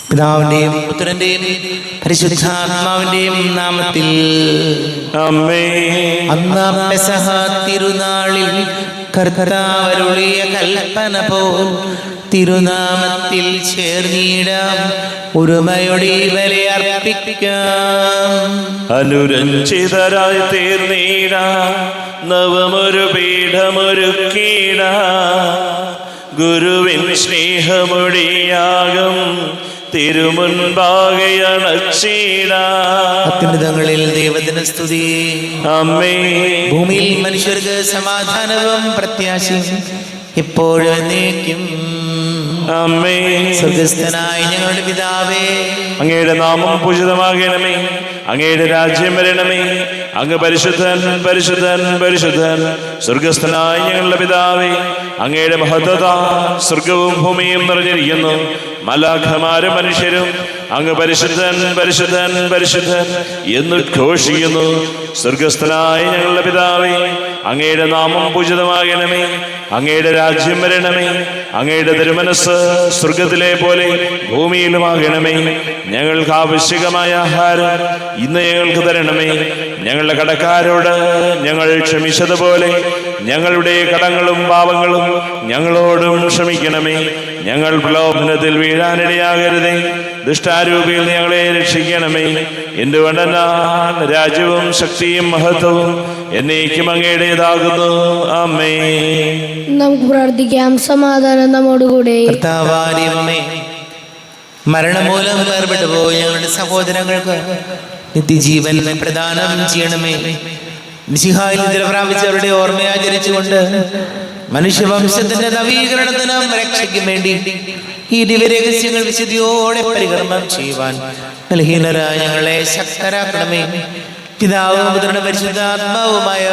പിതാവിന്റെയും പുത്രന്റെയും പരിശുദ്ധാത്മാവിന്റെയും നാമത്തിൽ ആമേൻ. അന്ന് പെസഹ തിരുനാളിൽ കർത്താവ് അരുളിയ കൽപ്പന പോൽ തിരുനാമത്തിൽ ചേർന്നിടാം, ഒരുമയോടെ ഇവരെ അർപ്പിക്കാം. അനുരഞ്ജിതരായി തീർന്നീടാം, നവമൊരു പീഠമൊരുക്കീടാം. ഗുരുവിൻ സ്നേഹമൊടിയാകും തിരുമുൻപാകെ അണച്ചീടാം. അത്യുന്നതങ്ങളിൽ ദൈവത്തിന് സ്തുതി. ആമേൻ. ഭൂമിയിൽ മനുഷ്യർക്ക് സമാധാനവും പ്രത്യാശയും എപ്പോഴും എന്നേക്കും. ആമേൻ. സ്വർഗസ്ഥനായ ഞങ്ങളുടെ പിതാവേ, അങ്ങയുടെ നാമം പൂജിതമാകണമേ, അങ്ങയുടെ രാജ്യം വരണമേ, അങ്ങ് പരിശുദ്ധൻ പരിശുദ്ധൻ പരിശുദ്ധൻ. സ്വർഗസ്ഥനായ ഞങ്ങളുടെ പിതാവേ, അങ്ങയുടെ മഹത്വത സ്വർഗവും ഭൂമിയും നിറഞ്ഞിരിക്കുന്നു. മലാഖമാരും മനുഷ്യരും അങ്ങ് പരിശുദ്ധൻ പരിശുദ്ധൻ പരിശുദ്ധൻ എന്നുദ്ഘോഷിക്കുന്നു. സ്വർഗസ്ഥനായ ഞങ്ങളുടെ പിതാവേ, അങ്ങയുടെ നാമം പൂജിതമാകണമേ, അങ്ങയുടെ രാജ്യം വരണമേ, അങ്ങയുടെ തിരുമനസ് സ്വർഗത്തിലെ പോലെ ഭൂമിയിലുമാകണമേ. ഞങ്ങൾക്ക് ആവശ്യകമായ ആഹാരം ഇന്ന് ഞങ്ങൾക്ക് തരണമേ. ഞങ്ങളുടെ കടക്കാരോട് ഞങ്ങൾ ക്ഷമിച്ചതുപോലെ ഞങ്ങളുടെ കടങ്ങളും പാപങ്ങളും ഞങ്ങളോടും ക്ഷമിക്കണമേ. ഞങ്ങൾ പ്രലോഭനത്തിൽ വീഴാനിടയാകരുതേ, ദുഷ്ടാരൂപിയിൽ ഞങ്ങളെ രക്ഷിക്കണമേ. എന്തുകൊണ്ടെന്നാൽ രാജ്യവും ശക്തിയും മഹത്വവും എന്നേക്കും അങ്ങയുടേതാകുന്നു. ആമേൻ. നമുക്ക് പ്രാർത്ഥിക്കാം. സമാധാനം നമ്മോടുകൂടെ. കർത്താവായ അമ്മേ, മരണം മൂലം വേർപെട്ടു പോയ ഞങ്ങളുടെ സഹോദരങ്ങൾക്ക് നിത്യജീവൻ പ്രദാനം ചെയ്യണമേ. മിശിഹായിൽ നിദ്ര പ്രാപിച്ചവരുടെ ഓർമ്മയാചരിച്ചുകൊണ്ട് മനുഷ്യവംശത്തിന്റെ നവീകരണത്തിനും രക്ഷയ്ക്കും വേണ്ടി ഈ ദിവ്യരഹസ്യങ്ങൾ വിശുദ്ധിയോടെ പരികർമ്മം ചെയ്യുവാൻ ബലഹീനരായ ഞങ്ങളെ ശക്തരാക്കണമേ. പിതാവും പുത്രനും പരിശുദ്ധാത്മാവുമായ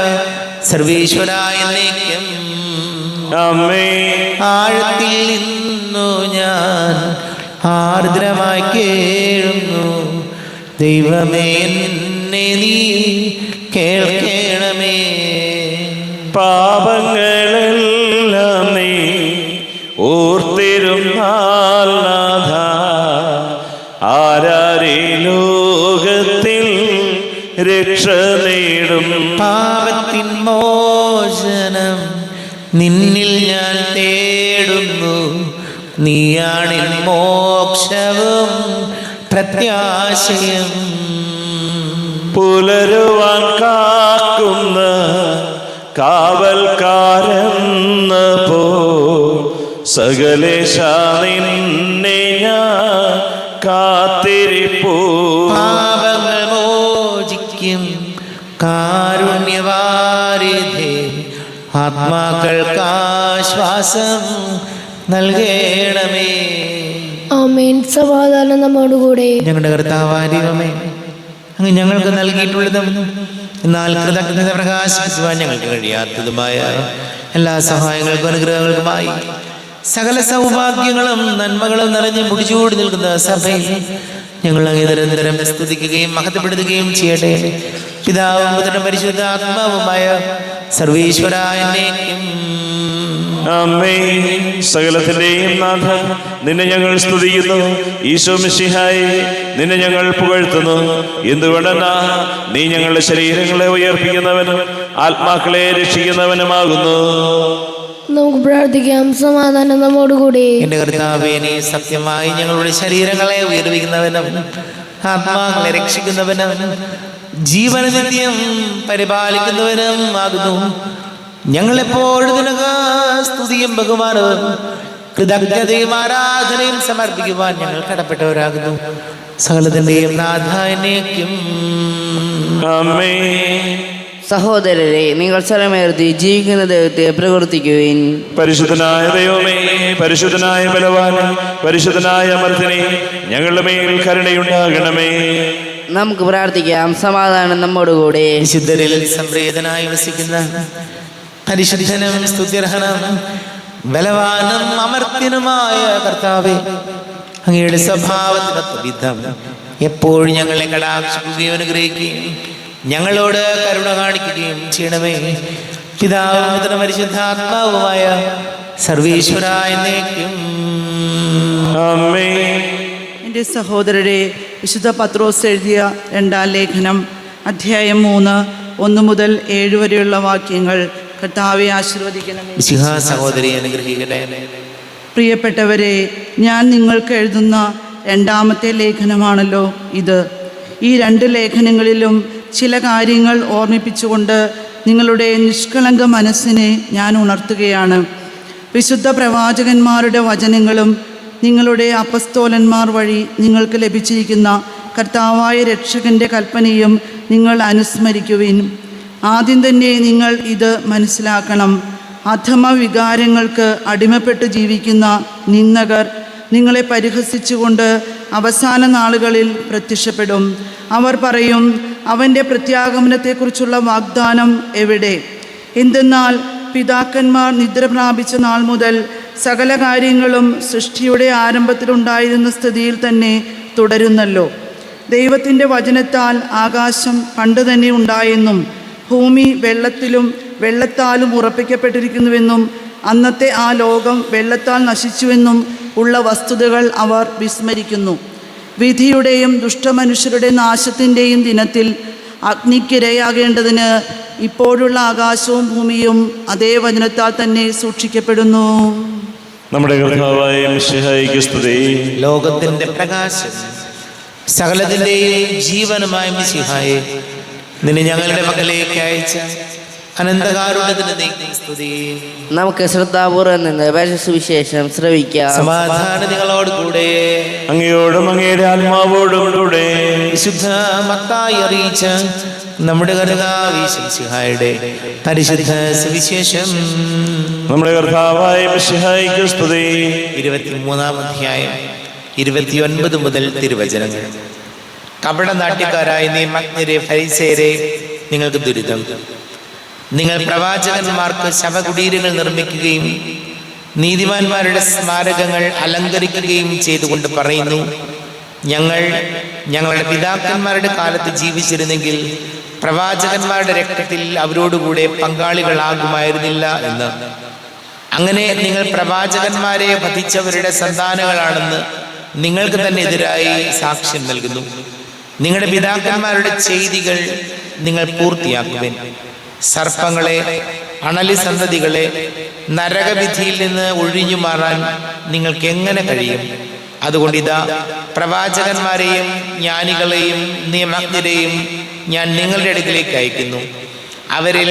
സർവേശ്വരായ എന്നേക്കും. ആമേൻ. ആഴത്തിൽ നിന്നു ഞാൻ ആർദ്രമായി കേഴുന്നു, ദൈവമേ എന്നെ നീ കേൾക്കണമേ. പാപങ്ങളെല്ലാം നീ ഓർത്തിരുന്നാൽ നാഥ, ആരാരെ ലോകത്തിൽ രക്ഷ നേടും. പാപത്തിൻ മോചനം നിന്നിൽ ഞാൻ തേടുന്നു, നീയാണിൻ മോക്ഷവും പ്രത്യാശയും. പുലരുവാൻ കാക്കുന്ന കാവൽക്കാരെന്ന പോ സകലേശ നിന്നെ ഞാൻ കാത്തിരിപ്പൂ. പാപങ്ങൾ മോചിക്കും കാരുണ്യവാരിധേ, ആത്മാക്കൾക്ക് ആശ്വാസം നൽകണമേ. ആമേൻ. സമാധാനം നമ്മോടുകൂടെ. ഞങ്ങളുടെ കർത്താവായ ദൈവമേ, അങ്ങ് ഞങ്ങൾക്ക് നൽകിയിട്ടുള്ളതും എന്നാൽ കൃതജ്ഞത പ്രകാശിപ്പിക്കുവാൻ ഞങ്ങൾക്ക് കഴിയാത്തതുമായ എല്ലാ സഹായങ്ങൾക്കും അനുഗ്രഹങ്ങൾക്കുമായി സകല സൗഭാഗ്യങ്ങളും നന്മകളും നിറഞ്ഞ് മുടിച്ചൂടി നിൽക്കുന്ന സഭയിൽ ഞങ്ങൾ അങ്ങ് നിരന്തരം സ്തുതിക്കുകയും മഹത്വപ്പെടുത്തുകയും ചെയ്യട്ടെ. പിതാവും പുത്രനും പരിശുദ്ധാത്മാവുമായ സർവേശ്വരായ എന്നേക്കും. ആമേൻ. സകലത്തിന്റെയും നാഥ, നിന്നെ ഞങ്ങൾ സ്തുതിക്കുന്നു. ഈശോ മിശിഹായെ, നിന്നെ ഞങ്ങൾ പുകഴ്ത്തുന്നു. എന്തുകൊണ്ടെന്നാ നീ ഞങ്ങളുടെ ശരീരങ്ങളെ ഉയർപ്പിക്കുന്നവനും ആത്മാക്കളെ രക്ഷിക്കുന്നവനുമാകുന്നു. നമുക്ക് പ്രാർത്ഥിക്കാം. സമാധാനം നമ്മോടുകൂടെ. എന്റെ കർത്താവേ, നീ സത്യമായി ഞങ്ങളുടെ ശരീരങ്ങളെ ഉയർവിക്കുന്നവനും ആത്മാക്കളെ രക്ഷിക്കുന്നവനും ജീവന നിത്യം പരിപാലിക്കുന്നവനും ആകുന്നു. ഞങ്ങളെപ്പോഴും നിനക്ക് സ്തുതിയും ബഹുമാനവും കൃതജ്ഞതയും ആരാധനയും സമർപ്പിക്കുവാൻ ഞങ്ങൾ കടപ്പെട്ടവരാകുന്നു. സകലത്തിന്റെയും നാഥ എന്നേക്കും. ആമേൻ. സഹോദരരെ, നിങ്ങൾ സ്ഥലമേർത്തി ജീവിക്കുന്ന ദൈവത്തെ പ്രവർത്തിക്കുവിൻ. പരിശുദ്ധനായ ദൈവമേ, പരിശുദ്ധനായ ബലവാനെ, പരിശുദ്ധനായ അമർത്തിനെ, ഞങ്ങളുടെ മേൽ കരുണയുണ്ടാകണമേ. നമുക്ക് പ്രാർത്ഥിക്കാം. സമാധാനം നമ്മോടുകൂടെ. വിശുദ്ധരിൽ സംപ്രീതനായി വസിക്കുന്ന പരിശുദ്ധനും സ്തുത്യർഹനും ബലവാനും അമർത്യനുമായ കർത്താവേ, അങ്ങയുടെ സ്വഭാവത്തിനൊത്ത വിധം എപ്പോഴും ഞങ്ങളെ കടാക്ഷിക്കുകയും അനുഗ്രഹിക്കുകയും ഞങ്ങളോട് കരുണ കാണിക്കുകയും ചെയ്യണമേ. പിതാവും പുത്രനും പരിശുദ്ധാത്മാവുമായ സർവേശ്വരായ എന്നേക്കും. ആമേൻ. എൻ്റെ സഹോദരരെ, വിശുദ്ധ പത്രോസ് എഴുതിയ 2-ാം ലേഖനം അധ്യായം 3 1 മുതൽ 7 വരെയുള്ള വാക്യങ്ങൾ. കർത്താവെ ആശീർവദിക്കണമേ. സഹോദരി അനുഗ്രഹിക്കട്ടെ. പ്രിയപ്പെട്ടവരെ, ഞാൻ നിങ്ങൾക്ക് എഴുതുന്ന 2-ാമത്തെ ലേഖനമാണല്ലോ ഇത്. ഈ 2 ലേഖനങ്ങളിലും ചില കാര്യങ്ങൾ ഓർമ്മിപ്പിച്ചുകൊണ്ട് നിങ്ങളുടെ നിഷ്കളങ്ക മനസ്സിനെ ഞാൻ ഉണർത്തുകയാണ്. വിശുദ്ധ പ്രവാചകന്മാരുടെ വചനങ്ങളും നിങ്ങളുടെ അപ്പസ്തോലന്മാർ വഴി നിങ്ങൾക്ക് ലഭിച്ചിരിക്കുന്ന കർത്താവായ രക്ഷകൻ്റെ കൽപ്പനയും നിങ്ങൾ അനുസ്മരിക്കുവിൻ. ആദ്യം തന്നെ നിങ്ങൾ ഇത് മനസ്സിലാക്കണം. അധമ വികാരങ്ങൾക്ക് അടിമപ്പെട്ട് ജീവിക്കുന്ന നിന്ദകർ നിങ്ങളെ പരിഹസിച്ചുകൊണ്ട് അവസാന നാളുകളിൽ പ്രത്യക്ഷപ്പെടും. അവർ പറയും, അവൻ്റെ പ്രത്യാഗമനത്തെക്കുറിച്ചുള്ള വാഗ്ദാനം എവിടെ? എന്തെന്നാൽ പിതാക്കന്മാർ നിദ്ര പ്രാപിച്ച നാൾ മുതൽ സകല കാര്യങ്ങളും സൃഷ്ടിയുടെ ആരംഭത്തിലുണ്ടായിരുന്ന സ്ഥിതിയിൽ തന്നെ തുടരുന്നല്ലോ. ദൈവത്തിൻ്റെ വചനത്താൽ ആകാശം പണ്ട് തന്നെ ഉണ്ടായെന്നും ഭൂമി വെള്ളത്താലും ഉറപ്പിക്കപ്പെട്ടിരിക്കുന്നുവെന്നും അന്നത്തെ ആ ലോകം വെള്ളത്താൽ നശിച്ചുവെന്നും ഉള്ള വസ്തുതകൾ അവർ വിസ്മരിക്കുന്നു. വിധിയുടെയും ദുഷ്ടമനുഷ്യരുടെ നാശത്തിൻ്റെയും ദിനത്തിൽ അഗ്നിക്കിരയാകേണ്ടതിന് ഇപ്പോഴുള്ള ആകാശവും ഭൂമിയും അതേ വചനത്താൽ തന്നെ സൂക്ഷിക്കപ്പെടുന്നു. നമ്മുടെ കർത്താവായ മിശിഹായിക്ക് സ്തുതി. ലോകത്തിന്റെ പ്രകാശം സകലത്തിന്റെയും ജീവനുമായ മിശിഹായെ, നിന്നെ ഞങ്ങളുടെ മക്കളിലേക്ക് അയച്ച അനന്തകാരുണ്യത്തിന് സ്തുതി. നമുക്ക് ശ്രദ്ധാപൂർവം നിന്ന് സുവിശേഷം ശ്രവിക്കാം. സമാധാനം നിങ്ങളോട് കൂടെ. അങ്ങയോടും അങ്ങയുടെ ആത്മാവോടും കൂടെ. വിശുദ്ധ മത്തായി അറിയിച്ച നമ്മുടെ കർത്താവായ മിശിഹായുടെ പരിശുദ്ധ സുവിശേഷം. നമ്മുടെ കർത്താവായ മിശിഹായിക്ക് സ്തുതി. 23-ാം അധ്യായം 29 മുതൽ തിരുവചനങ്ങൾ. കപട നാട്യക്കാരായ നിയമജ്ഞരെ ഫരിസേയരെ, നിങ്ങൾക്ക് ദുരിതം. നിങ്ങൾ പ്രവാചകന്മാർക്ക് ശവകുടീരങ്ങൾ നിർമ്മിക്കുകയും നീതിമാന്മാരുടെ സ്മാരകങ്ങൾ അലങ്കരിക്കുകയും ചെയ്തുകൊണ്ട് പറയുന്നു, ഞങ്ങൾ ഞങ്ങളുടെ പിതാക്കന്മാരുടെ കാലത്ത് ജീവിച്ചിരുന്നെങ്കിൽ പ്രവാചകന്മാരുടെ രക്തത്തിൽ അവരോടുകൂടെ പങ്കാളികളാകുമായിരുന്നില്ല എന്ന്. അങ്ങനെ നിങ്ങൾ പ്രവാചകന്മാരെ വധിച്ചവരുടെ സന്താനങ്ങളാണെന്ന് നിങ്ങൾക്ക് തന്നെ എതിരായി സാക്ഷ്യം നൽകുന്നു. നിങ്ങളുടെ പിതാക്കന്മാരുടെ ചെയ്തികൾ നിങ്ങൾ പൂർത്തിയാക്കുവിൻ. സർപ്പങ്ങളെ, അണലി സന്തതികളെ, നരകവിധിയിൽ നിന്ന് ഒഴിഞ്ഞു മാറാൻ നിങ്ങൾക്ക് എങ്ങനെ കഴിയും? അതുകൊണ്ട് ഇതാ, പ്രവാചകന്മാരെയും ജ്ഞാനികളെയും നിയമജ്ഞരെയും ഞാൻ നിങ്ങളുടെ അടുക്കിലേക്ക് അയക്കുന്നു. അവരിൽ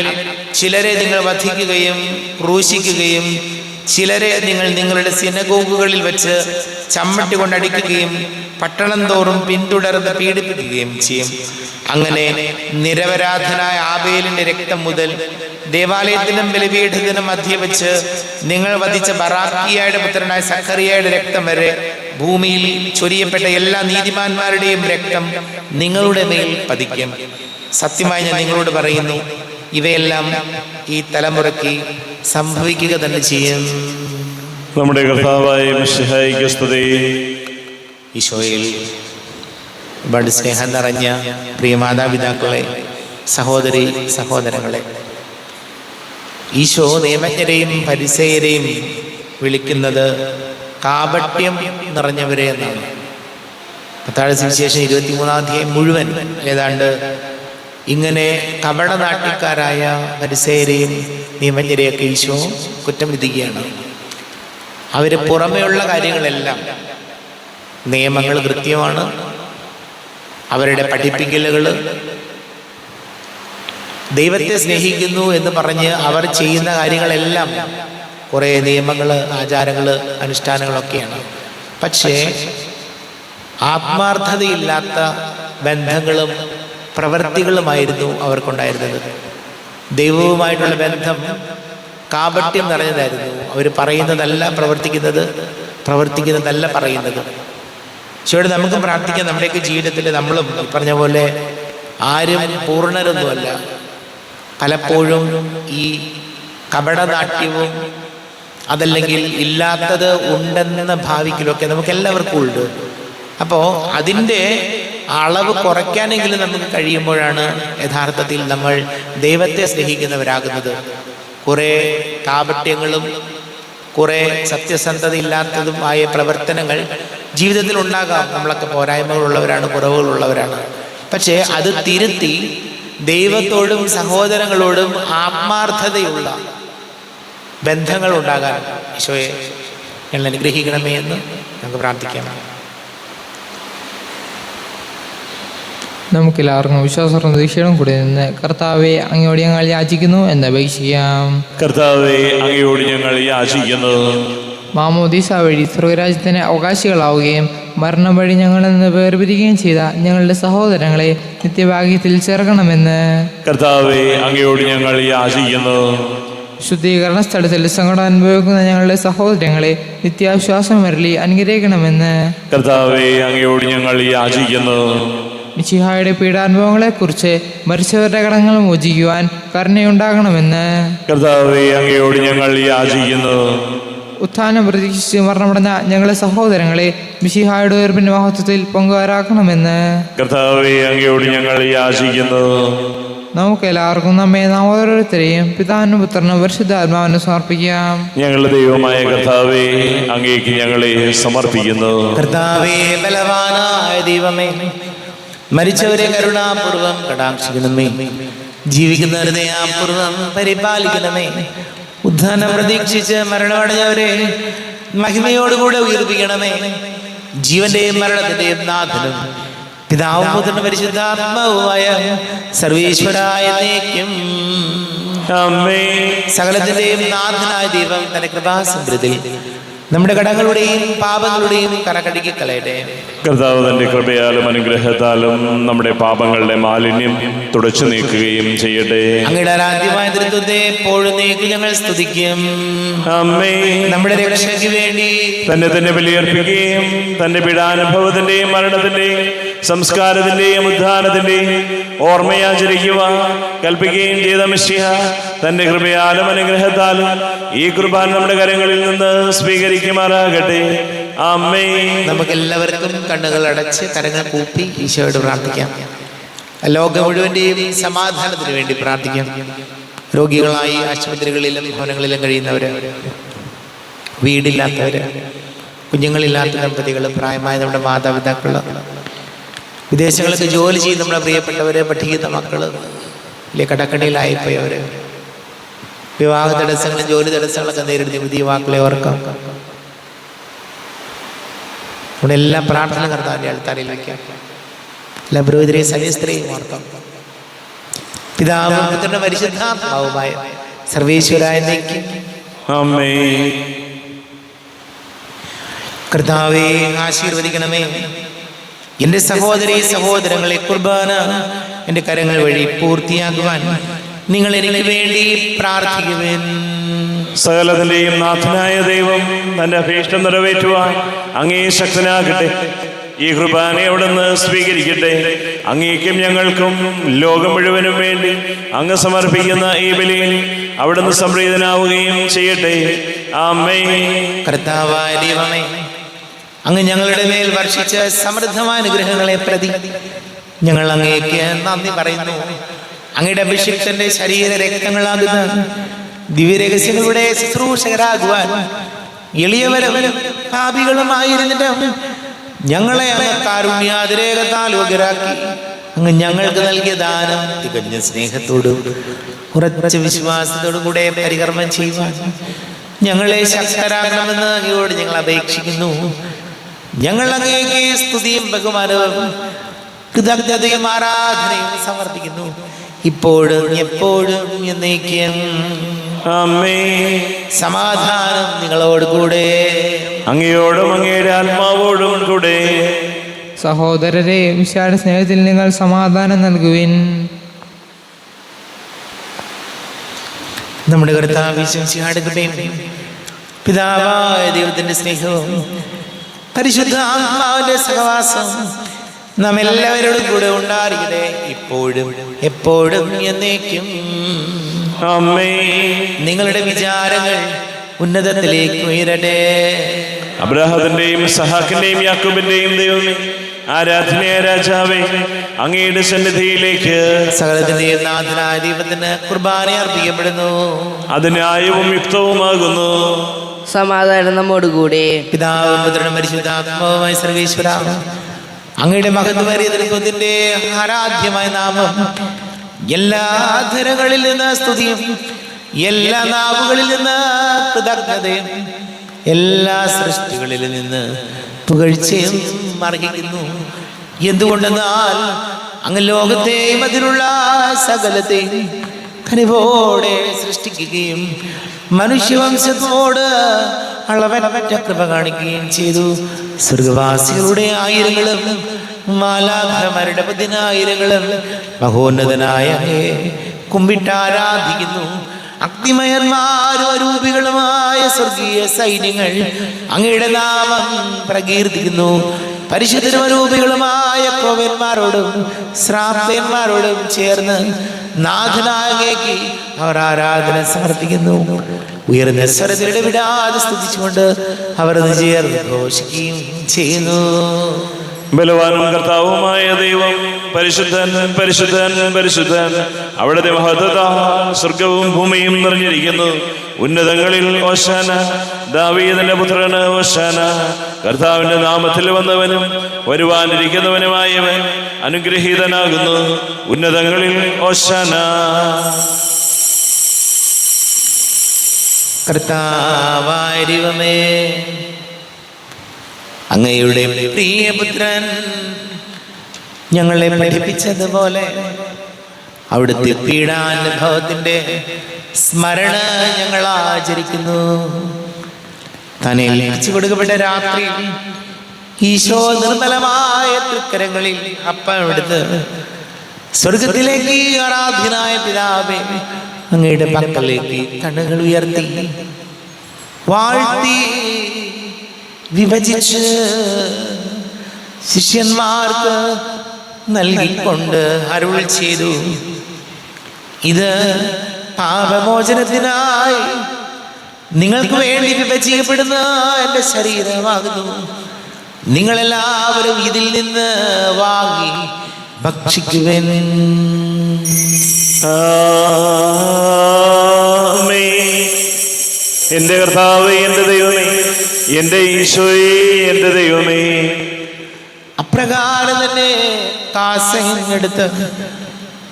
ചിലരെ നിങ്ങൾ വധിക്കുകയും ക്രൂശിക്കുകയും ചിലരെ നിങ്ങൾ നിങ്ങളുടെ സിനഗോഗുകളിൽ വെച്ച് ചമ്മട്ടി കൊണ്ടടിക്കുകയും പട്ടണം തോറും പിന്തുടർന്ന് പീഡിപ്പിക്കുകയും ചെയ്യും. അങ്ങനെ നിരപരാധനായ ആബേലിന്റെ രക്തം മുതൽ ദേവാലയത്തിനും ബലിപീഠത്തിനും മധ്യ വെച്ച് നിങ്ങൾ വധിച്ച ബറാക്കിയയുടെ പുത്രനായ സഖറിയയുടെ രക്തം വരെ ഭൂമിയിൽ ചൊരിയപ്പെട്ട എല്ലാ നീതിമാന്മാരുടെയും രക്തം നിങ്ങളുടെ മേൽ പതിക്കും. സത്യമായി ഞാൻ നിങ്ങളോട് പറയുന്നു, ഇവയെല്ലാം ഈ തലമുറയ്ക്ക് സംഭവിക്കുക തന്നെ ചെയ്യും. നമ്മുടെ കർത്താവായ മിശിഹായിക്ക് സ്തുതി. ഈശോയിൽ ഒരുപാട് സ്നേഹം നിറഞ്ഞ പ്രിയ മാതാപിതാക്കളെ, സഹോദരി സഹോദരങ്ങളെ, ഈശോ നിയമജ്ഞരെയും ഫരിസേയരെയും വിളിക്കുന്നത് കാപട്യം നിറഞ്ഞവരെ എന്നാണ്. മത്തായിയുടെ സുവിശേഷം 23-ാം അധ്യായം മുഴുവൻ ഏതാണ്ട് ഇങ്ങനെ കപട നാട്യക്കാരായ ഫരിസേയരെയും നിയമജ്ഞരെയൊക്കെ ഈശോ കുറ്റം വിധിക്കുകയാണ്. അവര് പുറമെയുള്ള കാര്യങ്ങളെല്ലാം, നിയമങ്ങൾ കൃത്യമാണ്, അവരുടെ പഠിപ്പിക്കലുകൾ, ദൈവത്തെ സ്നേഹിക്കുന്നു എന്ന് പറഞ്ഞ് അവർ ചെയ്യുന്ന കാര്യങ്ങളെല്ലാം കുറേ നിയമങ്ങൾ, ആചാരങ്ങൾ, അനുഷ്ഠാനങ്ങളൊക്കെയാണ്. പക്ഷേ ആത്മാർത്ഥതയില്ലാത്ത ബന്ധങ്ങളും പ്രവൃത്തികളുമായിരുന്നു അവർക്കുണ്ടായിരുന്നത്. ദൈവവുമായിട്ടുള്ള ബന്ധം കാപട്യം നിറഞ്ഞതായിരുന്നു. അവർ പറയുന്നതല്ല പ്രവർത്തിക്കുന്നത്, പ്രവർത്തിക്കുന്നതല്ല പറയുന്നത്. ഈശോയോട് നമുക്കും പ്രാർത്ഥിക്കാം. നമ്മുടെയൊക്കെ ജീവിതത്തിൽ നമ്മളും ഈ പറഞ്ഞ പോലെ ആരും പൂർണ്ണരൊന്നുമല്ല. പലപ്പോഴും ഈ കപടനാട്യവും അതല്ലെങ്കിൽ ഇല്ലാത്തത് ഉണ്ടെന്ന ഭാവിക്കലൊക്കെ നമുക്ക് എല്ലാവർക്കും ഉണ്ട്. അപ്പോൾ അതിൻ്റെ അളവ് കുറയ്ക്കാനെങ്കിലും നമുക്ക് കഴിയുമ്പോഴാണ് യഥാർത്ഥത്തിൽ നമ്മൾ ദൈവത്തെ സ്നേഹിക്കുന്നവരാകുന്നത്. കുറേ കാപട്യങ്ങളും കുറേ സത്യസന്ധതയില്ലാത്തതുമായ പ്രവർത്തനങ്ങൾ ജീവിതത്തിൽ ഉണ്ടാകാം. നമ്മളൊക്കെ പോരായ്മകളുള്ളവരാണ്, കുറവുകളുള്ളവരാണ്. പക്ഷേ അത് തിരുത്തി ദൈവത്തോടും സഹോദരങ്ങളോടും ആത്മാർത്ഥതയുള്ള ബന്ധങ്ങൾ ഉണ്ടാകാൻ ഈശോയെ ഞങ്ങൾ അനുഗ്രഹിക്കണമേ എന്ന് നമുക്ക് പ്രാർത്ഥിക്കാം. നമുക്കെല്ലാവർക്കും വിശ്വാസവും പ്രതീക്ഷയോടും കൂടി നിന്ന് കർത്താവെ അങ്ങയോട് ഞങ്ങൾ യാചിക്കുന്നു എന്ന് അപേക്ഷിക്കാം. കർത്താവെ അങ്ങയോട് ഞങ്ങൾ യാചിക്കുന്നു. മാമോദീസ വഴി സ്വർഗരാജ്യത്തിന് അവകാശികളാവുകയും മരണം വഴി ഞങ്ങളിൽ നിന്ന് വേർപിരിക്കുകയും ചെയ്ത ഞങ്ങളുടെ സഹോദരങ്ങളെ നിത്യഭാഗ്യത്തിൽ ചേർക്കണമെന്ന് കർത്താവെ അങ്ങയോട് ഞങ്ങൾ യാചിക്കുന്നു. ശുദ്ധീകരണ സ്ഥലത്തിൽ സങ്കടം അനുഭവിക്കുന്ന ഞങ്ങളുടെ സഹോദരങ്ങളെ നിത്യാശ്വാസം വരളി അനുഗ്രഹിക്കണമെന്ന് കർത്താവെ അങ്ങയോട് ഞങ്ങൾ യാചിക്കുന്നു. മിശിഹായുടെ പീഡാനുഭവങ്ങളെക്കുറിച്ച് മരിച്ചവരുടെ കടങ്ങൾ മോചിക്കുവാൻ കരുണയുണ്ടാകണമെന്ന് കർത്താവെ അങ്ങയോട് ഞങ്ങൾ യാചിക്കുന്നു. ഉത്ഥാനം പ്രതീക്ഷിച്ച് മരണമടഞ്ഞ ഞങ്ങളുടെ സഹോദരങ്ങളെ മിശിഹായുടെ ഉയർപ്പിന്റെ മഹത്വത്തിൽ പങ്കുകാരാക്കണമെന്ന് കർത്താവെ അങ്ങയോട് ഞങ്ങൾ യാചിക്കുന്നു. നമുക്ക് എല്ലാവർക്കും നമ്മെ നാം ഓരോരുത്തരെയും പിതാവിനും പുത്രനും പരിശുദ്ധാത്മാവിനും സമർപ്പിക്കാം. ഞങ്ങളുടെ ദൈവമായ കർത്താവെ അങ്ങേക്ക് ഞങ്ങളെ സമർപ്പിക്കുന്നു. കർത്താവേ, ബലവാനായ ദൈവമേ, മരിച്ചവരെ കരുണാപൂർവം കടാക്ഷിക്കണമേ. ജീവിക്കുന്നവരെ ദയാപൂർവം പരിപാലിക്കണമേ. ഉദ്ധാനം പ്രതീക്ഷിച്ച് മരണമടഞ്ഞവരെ മഹിമയോടുകൂടെ ഉയർപ്പിക്കണമേ. ജീവന്റെയും മരണത്തിന്റെയും നാഥനും പിതാവും പുത്രനും പരിശുദ്ധാത്മാവുമായ സർവേശ്വരായ എന്നേക്കും ആമേൻ. സകലത്തിന്റെയും നാഥനായ ദൈവം തന്റെ കൃപാസമൃദ്ധിയിൽ നമ്മുടെ കടങ്ങളുടെയും പാപങ്ങളുടെയും കറകടുക്കി കളയട്ടെ. കർത്താവ് തന്റെ കൃപയാലും അനുഗ്രഹത്താലും നമ്മുടെ പാപങ്ങളുടെ മാലിന്യം തുടച്ചു നീക്കുകയും ചെയ്യട്ടെ. അങ്ങയുടെ ആരാധ്യമായ തൃത്വത്തെ എപ്പോഴും നീക്കി ഞങ്ങൾ സ്തുതിക്കും. ആമേൻ. നമ്മുടെ രക്ഷയ്ക്ക് വേണ്ടി തന്നെ ബലിയർപ്പിക്കുകയും തന്റെ പീഡാനുഭവത്തിന്റെയും മരണത്തിന്റെയും സംസ്കാരത്തിന്റെയും ഉദ്ധാനത്തിന്റെയും ഓർമ്മയാചരിക്കുവാൻ കൽപ്പിക്കുകയും ചെയ്ത മിശിഹ തന്റെ കൃപയാലും അനുഗ്രഹത്താലും ഈ കുർബാന നമ്മുടെ കരങ്ങളിൽ നിന്ന് സ്വീകരിക്കുമാറാകട്ടെ. ആമേൻ. നമുക്ക് എല്ലാവർക്കും കണ്ണുകൾ അടച്ച് കരങ്ങൾ കൂപ്പി ഈശോയോട് പ്രാർത്ഥിക്കാം. ലോകം മുഴുവന്റെയും സമാധാനത്തിന് വേണ്ടി പ്രാർത്ഥിക്കാം. രോഗികളായി ആശുപത്രികളിലും ഭവനങ്ങളിലും കഴിയുന്നവര്, വീടില്ലാത്തവര്, കുഞ്ഞുങ്ങളില്ലാത്ത ദമ്പതികൾ, പ്രായമായ നമ്മുടെ മാതാപിതാക്കള്, വിദേശങ്ങൾക്ക് ജോലി ചെയ്ത് നമ്മുടെ പ്രിയപ്പെട്ടവര്, പഠിക്കുന്ന മക്കള്, വലിയ കടക്കണിയിലായിപ്പോയവര്, വിവാഹ തടസ്സങ്ങളും ജോലി തടസ്സങ്ങളൊക്കെ നേരിടുന്ന പുതിയ യുവാക്കളെ ഓർക്കാം. നമ്മുടെ എല്ലാ പ്രാർത്ഥന കർത്താവിന്റെ അൾത്താരയിൽ വയ്ക്കാം. എല്ലാ പുരോഹിതരെയും സന്യസ്തരെയും ഓർക്കാം. പിതാവും പുത്രനും പരിശുദ്ധാത്മാവുമായ സർവേശ്വരായ എന്നേക്കും ആമേൻ. കർത്താവേ, ആശീർവദിക്കണമേ. എൻ്റെ സഹോദരീ സഹോദരങ്ങളെ കുർബാന എൻ്റെ കരങ്ങൾ വഴി പൂർത്തിയാക്കുവാൻ നിങ്ങൾ എനിക്ക് വേണ്ടി പ്രാർത്ഥിക്കുവേൻ. സകലത്തിന്റെയും നാഥനായ ദൈവം തന്റെ അഭീഷ്ടം നിറവേറ്റുവാൻ അങ്ങേ ശക്തനാകട്ടെ. ഈ കുർബാന അവിടുന്ന് സ്വീകരിക്കട്ടെ. അങ്ങേക്കും ഞങ്ങൾക്കും ലോകം മുഴുവനും വേണ്ടി അങ്ങ് സമർപ്പിക്കുന്ന ഈ ബലിയിൽ അവിടുന്ന് സംപ്രീതനാവുകയും ചെയ്യട്ടെ. ആമേൻ. കർത്താവായ ദൈവമേ, അങ്ങ് ഞങ്ങളുടെ മേൽ വർഷിച്ച സമൃദ്ധമായ അനുഗ്രഹങ്ങളെ പ്രതി ഞങ്ങൾ അങ്ങേക്ക് നന്ദി പറയുന്നു. അങ്ങയുടെ അഭിഷിക്തന്റെ ശരീര രക്തങ്ങളാകുന്ന ദിവ്യരഹസ്യങ്ങളുടെ ശുശ്രൂഷകരാകുവാൻ എളിയവരും പാപികളുമായിരുന്നിട്ട് ഞങ്ങളെ അങ്ങ് കാരുണ്യാതിരേകത്താൽ യോഗ്യരാക്കി. അങ്ങ് ഞങ്ങൾക്ക് നൽകിയ ദാനം തികഞ്ഞ സ്നേഹത്തോടും ഉറച്ച വിശ്വാസത്തോടും കൂടെ പരികർമ്മം ചെയ്യുവാൻ ഞങ്ങളെ ശക്തരാക്കണമെന്ന് അങ്ങയോട് ഞങ്ങൾ അപേക്ഷിക്കുന്നു. ഞങ്ങൾ അങ്ങേക്ക് സ്തുതിയും ബഹുമാനവും കൃതജ്ഞതയും ആരാധനയും സമർപ്പിക്കുന്നു, ഇപ്പോഴും എപ്പോഴും എന്നേക്കും. ആമേൻ. സമാധാനം നിങ്ങളോട് കൂടെ. അങ്ങയോടും അങ്ങയുടെ ആത്മാവോടും കൂടെ. സഹോദരരെ, വിശാല സ്നേഹത്തിൽ നിങ്ങൾ സമാധാനം നൽകുവിൻ. നമ്മുടെ കർത്താവ് യേശുമിശിഹായുടെ കൃപയും പിതാവായ ദൈവത്തിന്റെ സ്നേഹവും പരിശുദ്ധ ആത്മാവിന്റെ സഹവാസം നാം എല്ലാവരോടും കൂടെ ഉണ്ടായിരിക്കട്ടെ, ഇപ്പോഴും എപ്പോഴും എന്നേക്കും. ആമേൻ. നിങ്ങളുടെ വിചാരങ്ങൾ ഉന്നതത്തിലേക്ക് ഉയരട്ടെ. അബ്രാഹത്തിന്റെയും സഹാക്കിന്റെയും യാക്കോബിന്റെയും ദൈവമേ, ആരാധനയായ രാജാവേ, അങ്ങയുടെ സന്നിധിയിലേക്ക് സകലത്തിന്റെയും നാഥനായ ദൈവത്തിന് കുർബാന അർപ്പിക്കപ്പെടുന്നു. അത് ന്യായവും യുക്തവുമാകുന്നു. സമാധാനം നമ്മോടുകൂടെ. പിതാവും പുത്രനും പരിശുദ്ധാത്മാവുമായ സർവേശ്വര, അങ്ങയുടെ മഹത്വമേറിയ തൃത്വത്തിന്റെ ആരാധ്യമായ നാമം എല്ലാ ധരങ്ങളിൽ നിന്ന് സ്തുതിയും എല്ലാ നാവുകളിൽ നിന്ന് കൃതജ്ഞതയും എല്ലാ സൃഷ്ടികളിൽ നിന്ന് പുകഴ്ചയും അർഹിക്കുന്നു. എന്തുകൊണ്ടെന്നാൽ അങ്ങ് ലോകത്തെയും അതിലുള്ള സകലത്തെയും കനിവോടെ സൃഷ്ടിക്കുകയും മനുഷ്യവംശത്തോട് അളവറ്റ കൃപ കാണിക്കുകയും ചെയ്തു. സ്വർഗവാസികളുടെ ആയിരങ്ങളും മാലാഖമാരുടെ 10,000-ങ്ങളും മഹോന്നതനായ കുമ്പിട്ടാരാധിക്കുന്നു. അഗ്നിമയന്മാരും അരൂപികളുമായ സ്വർഗീയ സൈന്യങ്ങൾ അങ്ങയുടെ നാമം പ്രകീർത്തിക്കുന്നു. പരിശുദ്ധരും അരൂപികളുമായ ക്രോവന്മാരോടും ശ്രാപ്തന്മാരോടും ചേർന്ന് നാഥനായ അങ്ങേക്ക് അവർ ആരാധന സമർപ്പിക്കുന്നു. ഉയർന്ന സ്വരത്തിൽ ഇടവിടാതെ സ്തുതിച്ചുകൊണ്ട് അവർ അത് ചേർന്ന് ഘോഷിക്കുകയും ചെയ്യുന്നു. ബലവാനും കർത്താവുമായ ദൈവം പരിശുദ്ധൻ പരിശുദ്ധൻ പരിശുദ്ധൻ. അവിടുത്തെ മഹത്വത സ്വർഗവും ഭൂമിയും നിറഞ്ഞിരിക്കുന്നു. ഉന്നതങ്ങളിൽ ഓശാന, ദാവീദിന്റെ പുത്രന് ഓശാന. കർത്താവിന്റെ നാമത്തിൽ വന്നവനും വരുവാനിരിക്കുന്നവനുമായവൻ അനുഗ്രഹീതനാകുന്നു. ഉന്നതങ്ങളിൽ ഓശാന. കർത്താവായ ദൈവമേ, അങ്ങയുടെ പ്രിയപുത്രൻ ഞങ്ങളെ പഠിപ്പിച്ചതുപോലെ അവിടുത്തെ പീഡാനുഭവത്തിന്റെ സ്മരണ ഞങ്ങൾ ആചരിക്കുന്നു. തന്നെ ഏൽപ്പിച്ചു കൊടുക്കപ്പെട്ട രാത്രി ഈശോ നിർമ്മലമായ തൃക്കരങ്ങളിൽ അപ്പം എടുത്ത് സ്വർഗത്തിലേക്ക് ആരാധ്യനായ പിതാവേ അങ്ങയുടെ പക്കലേക്ക് കണ്ണുകൾ ഉയർത്തി വാഴ്ത്തി വിഭജിച്ച് ശിഷ്യന്മാർക്ക് നൽകിക്കൊണ്ട് അരുൾ ചെയ്തു, ഇത് പാപമോചനത്തിനായി നിങ്ങൾക്ക് വേണ്ടി വിഭജിക്കപ്പെടുന്ന എൻ്റെ ശരീരമാകുന്നു. നിങ്ങളെല്ലാവരും ഇതിൽ നിന്ന് വാങ്ങി ഭക്ഷിക്കുവിൻ. എന്റെ കർത്താവേ, എന്റെ ദൈവമേ, എന്റെ ഈശോയേ, എന്റെ ദൈവമേ. അപ്രകാരം തന്നെ കാസയെടുത്ത്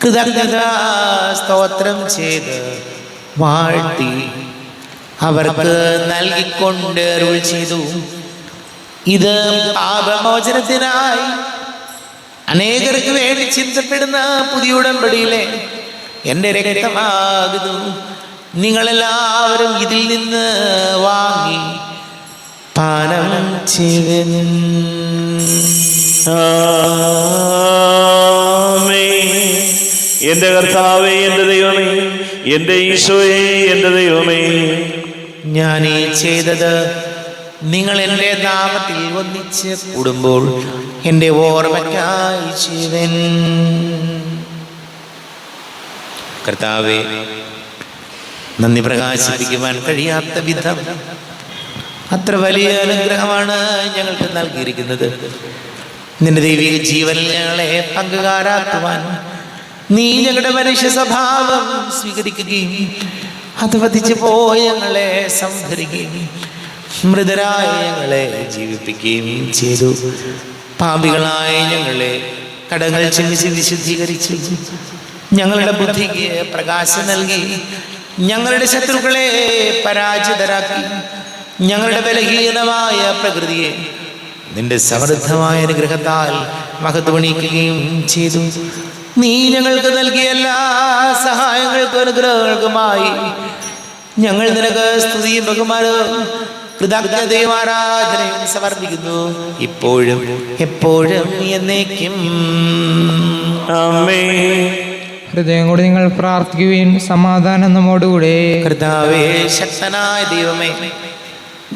കൃതജ്ഞതാ സ്തോത്രം ചെയ്ത് വാഴ്ത്തി അവർക്ക് നൽകിക്കൊണ്ട് അരുൾ ചെയ്തു, ഇത് പാപമോചനത്തിനായി അനേകർക്ക് വേണ്ടി ചിന്തപ്പെടുന്ന പുതിയ ഉടമ്പടിയിലെ എൻ്റെ രക്തമാകുന്നു. നിങ്ങളെല്ലാവരും ഇതിൽ നിന്ന് വാങ്ങി പാനം ചെയ്യുവിൻ. എന്റെ കർത്താവേ, എന്റെ ദൈവമേ, എന്റെ ഈശോയേ, എന്റെ ദൈവമേ. ഞാൻ ഈ ചെയ്തത് നിങ്ങൾ എൻ്റെ നാമത്തിൽ ഒന്നിച്ച് കൂടുമ്പോൾ എൻ്റെ ഓർമ്മയ്ക്കായി ചെയ്യുവിൻ. കർത്താവേ, നന്ദി പ്രകാശിപ്പിക്കുവാൻ കഴിയാത്ത വിധം അത്ര വലിയ അനുഗ്രഹമാണ് ഞങ്ങൾക്ക് നൽകിയിരിക്കുന്നത്. നിന്റെ ദൈവിക ജീവനിൽ ഞങ്ങളെ പങ്കുകാരാക്കുവാൻ നീ ഞങ്ങളുടെ മനുഷ്യ സ്വഭാവം സ്വീകരിക്കുകയും അത് വധിച്ചു പോയ ഞങ്ങളെ സംഹരിക്കുകയും മൃതരായ ഞങ്ങളെ ജീവിപ്പിക്കുകയും ചെയ്തു. പാപികളായ ഞങ്ങളെ കടങ്ങൾ ക്ഷമിച്ച് വിശുദ്ധീകരിച്ചു. ഞങ്ങളുടെ ബുദ്ധിക്ക് പ്രകാശം നൽകി ഞങ്ങളുടെ ശത്രുക്കളെ പരാജിതരാക്കി ഞങ്ങളുടെ ബലഹീനമായ പ്രകൃതിയെ നിന്റെ സമൃദ്ധമായ അനുഗ്രഹത്താൽ മഹത്വണിക്കുകയും ചെയ്തു. നീ ഞങ്ങൾക്ക് നൽകിയ എല്ലാ സഹായങ്ങൾക്കും അനുഗ്രഹങ്ങൾക്കുമായി ഞങ്ങൾ നിനക്ക് സ്തുതിയും ബഹുമാനവും കൃതജ്ഞതയും ആരാധനയും സമർപ്പിക്കുന്നു, ഇപ്പോഴും എപ്പോഴും എന്നേക്കും. ആമേൻ. ഹൃദയം കൊണ്ട് നിങ്ങൾ പ്രാർത്ഥിക്കുവിൻ. സമാധാനം നമ്മോടുകൂടെ. കർത്താവേ, ശക്തനായ ദൈവമേ,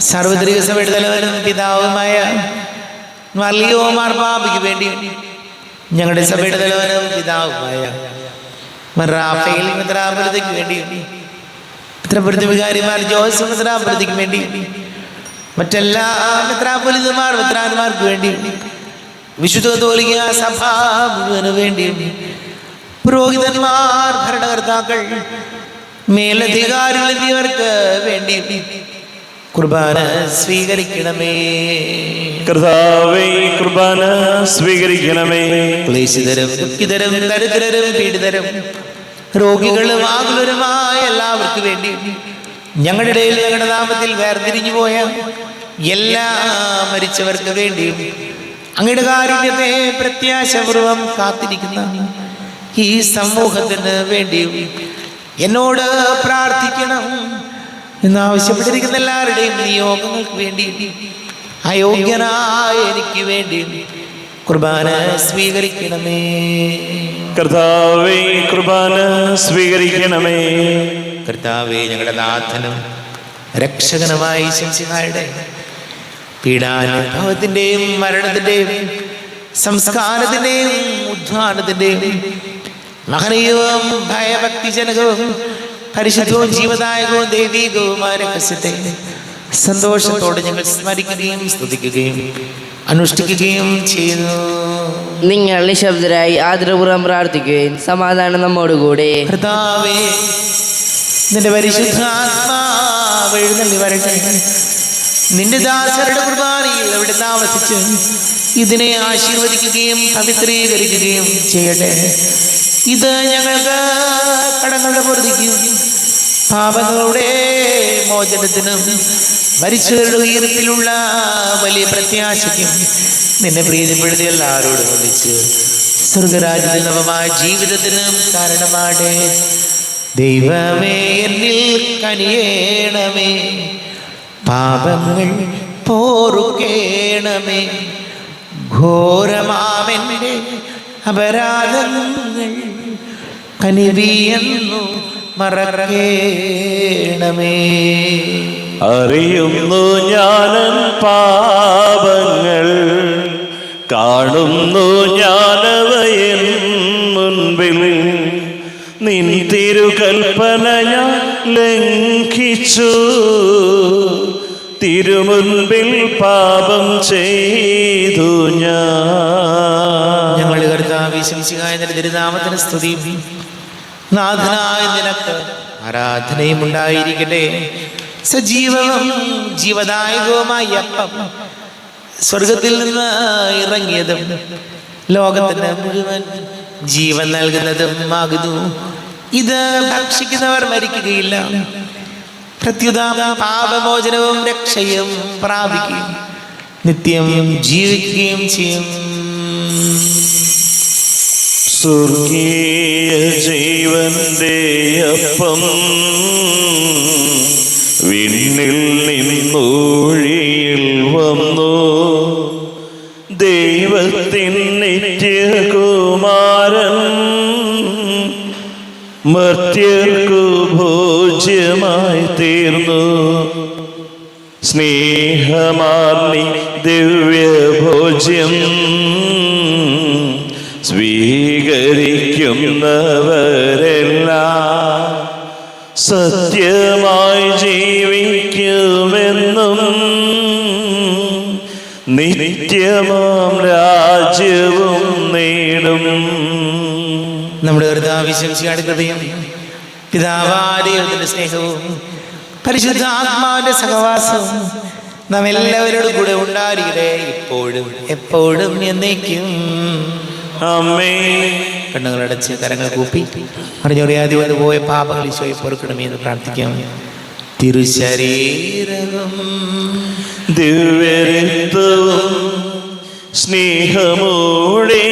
സാർവത്രിക സഭയുടെ തലവനും പിതാവുമായ മർലിയോ മാർപ്പാപ്പയ്ക്ക് വേണ്ടി ഞങ്ങളുടെ സഭയുടെ തലവനും പിതാവുമായ റാഫേൽ മെത്രാപ്പൊലീത്തയ്ക്ക് വേണ്ടി, മെത്രാപ്പൊലീത്ത വികാരിമാർ ജോസഫ് മെത്രാപ്പൊലീത്തയ്ക്ക് വേണ്ടി, മറ്റെല്ലാ മെത്രാപ്പൊലീത്തമാർ മെത്രാന്മാർക്ക് വേണ്ടി, വിശുദ്ധ കത്തോലിക്ക സഭ മുഴുവന് വേണ്ടിയും, പുരോഹിതന്മാർ, ഭരണകർത്താക്കൾ, മേലധികാരികൾ എന്നിവർക്ക് വേണ്ടി, കുർബാന സ്വീകരിക്കണമേ. കർത്താവേ, കുർബാന സ്വീകരിക്കണമേ. ക്ലേശിതരും ദുഃഖിതരും ദരിദ്രരും പീഡിതരും രോഗികളും ആകുലരുമായ എല്ലാവർക്കും വേണ്ടി ഞങ്ങളുടെ ഇടയിൽ ഞങ്ങളുടെ നാമത്തിൽ വേർതിരിഞ്ഞു പോയ എല്ലാ മരിച്ചവർക്ക് വേണ്ടിയും അങ്ങയുടെ കാരുണ്യത്തെ പ്രത്യാശപൂർവം കാത്തിരിക്കുന്ന ഈ സമൂഹത്തിന് വേണ്ടിയും എന്നോട് പ്രാർത്ഥിക്കണം എന്നാവശ്യപ്പെട്ടിരിക്കുന്ന എല്ലാവരുടെയും നിയോഗങ്ങൾക്ക് വേണ്ടി അയോഗ്യനായ എനിക്ക് വേണ്ടി കുർബാന സ്വീകരിക്കണമേ. കർത്താവേ, കുർബാന സ്വീകരിക്കണമേ. കർത്താവേ, ഞങ്ങളുടെ നാഥനും രക്ഷകനുമായ ഈശോയുടെ പീഡാനുഭവത്തിൻ്റെയും മരണത്തിൻ്റെയും സംസ്കാരത്തിൻ്റെയും ഉദ്ധാനത്തിൻ്റെയും മഹനീയവും ഭയഭക്തിജനകവും പരിശുദ്ധവും ജീവദായകവും ദൈവീകവുമായ രഹസ്യത്തെ സന്തോഷത്തോടെ ഞങ്ങൾ സ്മരിക്കുകയും സ്തുതിക്കുകയും അനുഷ്ഠിക്കുകയും ചെയ്യുന്നു. നിങ്ങൾ നിശബ്ദരായി ആദരപൂർവ്വം പ്രാർത്ഥിക്കുകയും സമാധാനം നമ്മോടുകൂടെ. കർത്താവേ, നിന്റെ പരിശുദ്ധാത്മാവ് എഴുന്നള്ളി വരട്ടെ. നിന്റെ ദാസരുടെ കുർബാനയിൽ അവിടെ താമസിച്ച് ഇതിനെ ആശീർവദിക്കുകയും പവിത്രീകരിക്കുകയും ചെയ്യട്ടെ. ഇത് ഞങ്ങൾക്ക് കടങ്ങളുടെ പൊറുതിക്കും പാപങ്ങളുടെ മോചനത്തിനും മരിച്ചവരുടെ ഉയർപ്പിലുള്ള വലിയ പ്രത്യാശയ്ക്കും നിന്നെ പ്രീതിപ്പെടുത്തി എല്ലാവരോടും ഒന്നിച്ച് സ്വർഗരാജ്യത്തിൽ നവമായ ജീവിതത്തിനും കാരണമാടേ. ദൈവമേ, എന്നിൽ കനിയേണമേ, പാപങ്ങൾ പോറുക്കേണമേ, ഘോരമാമെൻ്റെ അപരാധങ്ങൾ കനിവിയെന്നു മറക്കേണമേ. അറിയുന്നു ഞാനൻ പാപങ്ങൾ, കാണുന്നു ഞാനവയൻ മുൻപിൽ. നിൻ തിരുകൽപ്പന ഞാൻ ലംഘിച്ചു, തിരുമുൻപിൽ പാപം ചെയ്തു ഞാൻ. ഞങ്ങളുടെ കർത്താവേ, ശംസിഹായ നിന്റെ തിരുനാമത്തിന് സ്തുതിയും നാഥനായ നിനക്ക് ആരാധനയും ഉണ്ടായിരിക്കട്ടെ. സജീവവും ജീവദായകവുമായ അപ്പം സ്വർഗത്തിൽ നിന്ന് ഇറങ്ങിയതും ലോകത്തിന് മുഴുവൻ ജീവൻ നൽകുന്നതും ആകുന്നു. ഇത് ഭക്ഷിക്കുന്നവർ മരിക്കുകയില്ല, പ്രത്യുത പാപമോചനവും രക്ഷയും പ്രാപിക്കുകയും നിത്യം ജീവിക്കുകയും ചെയ്യും. സ്വർഗീയ ജീവന്റെ അപ്പം വിണ്ണിൽ നിന്നൂഴിയിൽ വന്നു, ദൈവത്തിൻ നിത്യകുമാരൻ മർത്യർക്കു ഭോജ്യമായി തീർന്നു. സ്നേഹമാർന്നി ദിവ്യഭോജ്യം സ്വീകരിക്കുന്നവരെല്ലാം സത്യമായി ജീവിക്കുമെന്നും നിത്യമാം രാജ്യവും നേടും. നമ്മുടെ കർത്താവിശ്വസിയുടെ കൃപയും പിതാവായ ദൈവത്തിന്റെ സ്നേഹവും പരിശുദ്ധാത്മാവിന്റെ സഹവാസവും നാം എല്ലാവരോടും കൂടെ ഉണ്ടായിരിക്കട്ടെ, ഇപ്പോഴും എപ്പോഴും എന്നേക്കും. ആമേൻ. കണ്ണുകളടച്ച് കരങ്ങൾ കൂപ്പി അറിഞ്ഞറിയാതെ വന്നു പോയ പാപങ്ങൾ ഈശോയെ പൊറുക്കണമേ എന്ന് പ്രാർത്ഥിക്കാം. തിരുശരീരവും ദിവ്യരക്തവും സ്നേഹമോടെ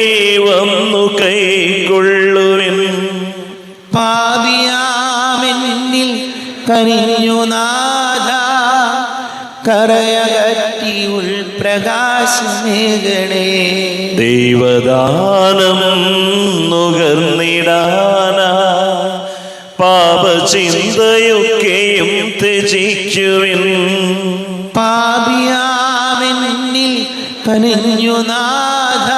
വന്നു കൈക്കൊള്ളുവിൻ. പാപിയാമെന്നിൽ കനിഞ്ഞു നാഥ, കരയകറ്റി ഉൾപ്രകാശമേകണേ. ദൈവദാനം നുകർന്നിടാന പാപചിന്തയൊക്കെയും ത്യജിക്കുവിൻ. പാപിയാമെന്നിൽ കനിഞ്ഞു നാഥ,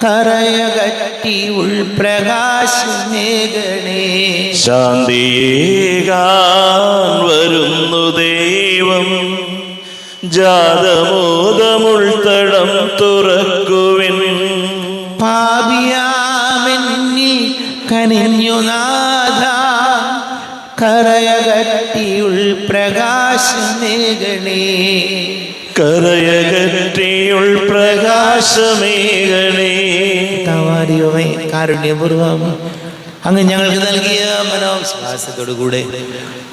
കരയകറ്റി ഉൾപ്രകാശമേകണേ. ശാന്തിയേകാൻ വരുന്നു ദൈവം, ജാതമോദമുൾത്തടം തുറക്കുവിൻ. പാപിയാമെന്നിൽ കനിഞ്ഞു നാഥ, കരയകറ്റി ഉൾപ്രകാശമേകണേ. പ്രകാശമേകണേ, കരയകറ്റിയുൾ പ്രകാശമേകണേ. താവാരിയോമേ കാരുണ്യപൂർവം അങ്ങ് ഞങ്ങൾക്ക് നൽകിയ മനോവിശ്വാസത്തോടുകൂടെ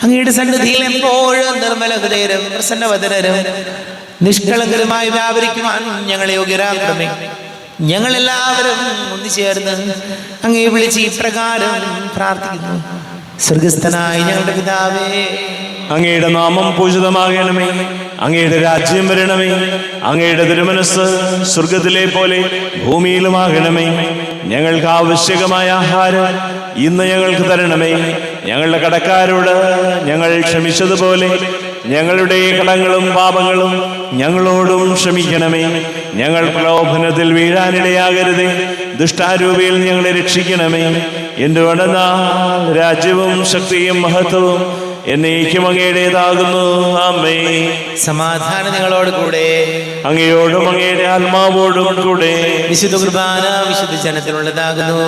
അങ്ങയുടെ സന്നിധിയിൽ എപ്പോഴും നിർമ്മല ഹൃദയരും പ്രസന്നവദനരും നിഷ്കളങ്കരുമായി വ്യാപരിക്കുവാൻ ഞങ്ങളെ യോഗ്യരാക്കണമേ. ഞങ്ങളെല്ലാവരും ഒന്നുചേർന്ന് അങ്ങയെ വിളിച്ച് ഇപ്രകാരം പ്രാർത്ഥിക്കുന്നു. സ്വർഗസ്ഥനായ ഞങ്ങളുടെ പിതാവേ, അങ്ങയുടെ നാമം പൂജിതമാകണമേ, അങ്ങയുടെ രാജ്യം വരണമേ, അങ്ങയുടെ തിരുമനസ് സ്വർഗത്തിലെ പോലെ ഭൂമിയിലുമാകണമേ. ഞങ്ങൾക്ക് ആവശ്യകമായ ആഹാരം ഇന്ന് ഞങ്ങൾക്ക് തരണമേ. ഞങ്ങളുടെ കടക്കാരോട് ഞങ്ങൾ ക്ഷമിച്ചതുപോലെ ഞങ്ങളുടെ കടങ്ങളും പാപങ്ങളും ഞങ്ങളോടും ക്ഷമിക്കണമേ. ഞങ്ങൾ പ്രലോഭനത്തിൽ വീഴാനിടയാകരുതേ, ദുഷ്ടാരൂപിയിൽ ഞങ്ങളെ രക്ഷിക്കണമേ. എന്തുകൊണ്ടെന്നാൽ രാജ്യവും ശക്തിയും മഹത്വവും എന്നേക്കും അങ്ങയുടേതാകുന്നു. ആമേൻ. സമാധാനം നിങ്ങളോട് കൂടെ, അങ്ങയോടും അങ്ങയുടെ ആത്മാവോടും കൂടെ. വിശുദ്ധ കുർബാന വിശുദ്ധ ജനത്തിനുള്ളതാകുന്നു.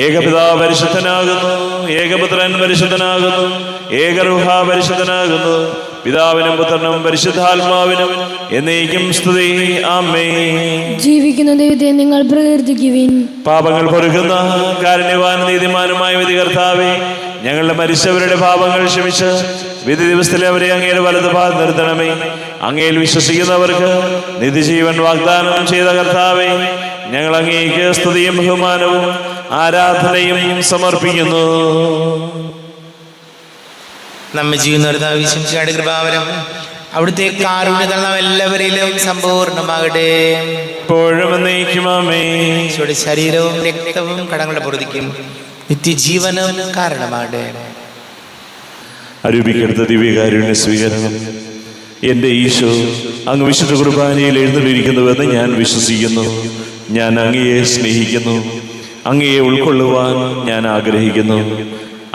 ഏകപിതാവ് പരിശുദ്ധനാകുന്നു, ഏകപുത്രൻ പരിശുദ്ധനാകുന്നു, ഏകരൂഹ പരിശുദ്ധനാകുന്നു. പിതാവിനും പുത്രനും പരിശുദ്ധാത്മാവിനും എന്നേക്കും സ്തുതി. ആമേൻ. ജീവിക്കുന്ന ദൈവത്തെ നിങ്ങൾ പ്രകീർത്തിക്കുവിൻ. പാപങ്ങൾ പൊറുക്കുന്ന കാരുണ്യവാൻ നീതിമാനുമായ വിധികർത്താവേ, ഞങ്ങളുടെ മരിച്ചവരുടെ പാപങ്ങൾ ക്ഷമിച്ച് വിധി ദിവസത്തിലെ അവരെ അങ്ങയുടെ വലതുഭാഗത്ത് നിർത്തണമേ. അങ്ങയിൽ വിശ്വസിക്കുന്നവർക്ക് നിത്യജീവൻ വാഗ്ദാനം ചെയ്ത കർത്താവേ, ഞങ്ങൾ അങ്ങേക്ക് സ്തുതിയും ബഹുമാനവും ആരാധനയും സമർപ്പിക്കുന്നു. നമ്മെ ജീവിതങ്ങളുടെ കൃപാവരം അവിടുത്തെ കാരുണ്യം നാം എല്ലാവരിലും സമ്പൂർണ്ണമാകട്ടെ. ഇപ്പോഴും എന്നേക്കും ആമേൻ. ഈശോയുടെ ശരീരവും രക്തവും കടങ്ങളുടെ പൊറുതിക്കും നിത്യജീവനും കാരണമാകട്ടെ. അരൂപിക്കെടുത്ത ദിവ്യകാരുണ്യ സ്വീകരണം. എൻ്റെ ഈശോ അങ്ങ് വിശുദ്ധ കുർബാനയിൽ എഴുന്നള്ളിയിരിക്കുന്നുവെന്ന് ഞാൻ വിശ്വസിക്കുന്നു. ഞാൻ അങ്ങയെ സ്നേഹിക്കുന്നു. അങ്ങയെ ഉൾക്കൊള്ളുവാൻ ഞാൻ ആഗ്രഹിക്കുന്നു.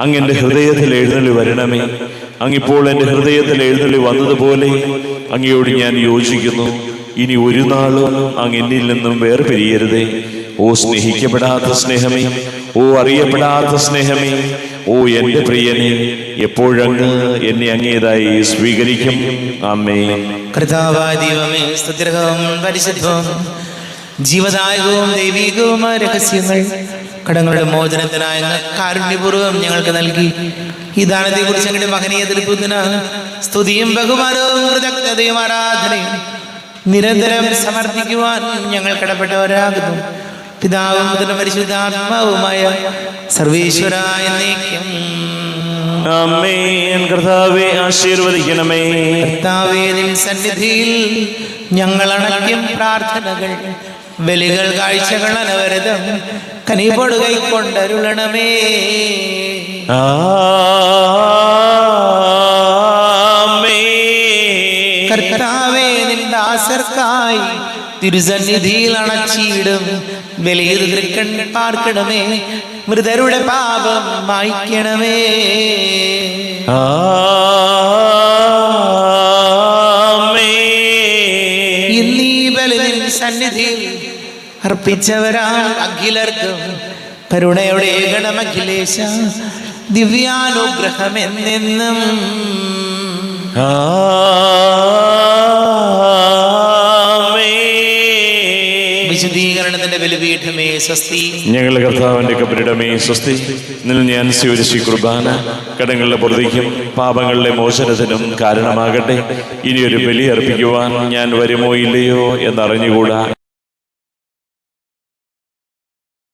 അങ്ങ് എൻ്റെ ഹൃദയത്തിൽ എഴുന്നള്ളി വരണമേ. അങ്ങിപ്പോൾ എൻ്റെ ഹൃദയത്തിൽ എഴുന്നള്ളി വന്നതുപോലെ അങ്ങയോട് ഞാൻ യോജിക്കുന്നു. ഇനി ഒരു നാളും അങ്ങ് എന്നിൽ നിന്നും വേർപിരിയരുതേ. ഓ സ്നേഹിക്കപ്പെടാത്ത സ്നേഹമേ, ഓ അറിയപ്പെടാത്ത സ്നേഹമേ, ഓ എൻ്റെ പ്രിയനെ, എപ്പോഴങ്ങ് എന്നെ അങ്ങേതായി സ്വീകരിക്കും. ആമേൻ. കർത്താവായ ദൈവമേ, സ്തുത്യർഹവും പരിശുദ്ധവും ജീവദായകവും ദൈവികവുമായ രഹസ്യങ്ങൾ കടങ്ങളുടെ മോചനത്തിനായ കാരുണ്യപൂർവ്വം ഞങ്ങൾക്ക് നൽകി. ഈ ദാനത്തെ കുറിച്ച് ഞങ്ങളുടെ മഹനീയ തിരുപ്പത്തിന് സ്തുതിയും ബഹുമാനവും കൃതജ്ഞതയും ആരാധനയും നിരന്തരം സമർപ്പിക്കുവാൻ ഞങ്ങൾ കടപ്പെട്ടവരാകുന്നു. പിതാവും പുത്രനും പരിശുദ്ധാത്മാവുമായ സർവേശ്വരായ എന്നേക്കും ആമേൻ. കർത്താവേ ആശീർവദിക്കണമേ. കർത്താവേ, നിൻ സന്നിധിയിൽ ഞങ്ങൾ അണയ്ക്കും പ്രാർത്ഥനകൾ, ബലികൾ, കാഴ്ചകൾ അനവരതം കനിവോട് കൈക്കൊണ്ടരുളണമേ. ആമേൻ. കർത്താവേ, നിൻ ദാസർക്കായി തിരുസന്നിധിയിൽ അണച്ചിടും ബലിയിൽ തൃക്കൺ പാർക്കണമേ. മൃതരുടെ പാപം മായ്ക്കണമേ. ഇന്നീ ബലി നിൻ സന്നിധിയിൽ അർപ്പിച്ചവരാണ് അഖിലർക്കും കരുണയുടെ ഗണമഖിലേശ ദിവ്യാനുഗ്രഹം എന്നെന്നും. വിശുദ്ധീകരണത്തിന്റെ ബലിപീഠമേ സ്വസ്തി. ഞങ്ങളുടെ കർത്താവിന്റെ കബരിടമേ സ്വസ്തി. ഇന്നലെ ഞാൻ സ്വീകരിച്ച കുർബാന കടങ്ങളുടെ പൊറുതിക്കും പാപങ്ങളുടെ മോചനത്തിനും കാരണമാകട്ടെ. ഇനിയൊരു ബലി അർപ്പിക്കുവാൻ ഞാൻ വരുമോ ഇല്ലയോ എന്നറിഞ്ഞുകൂടാ.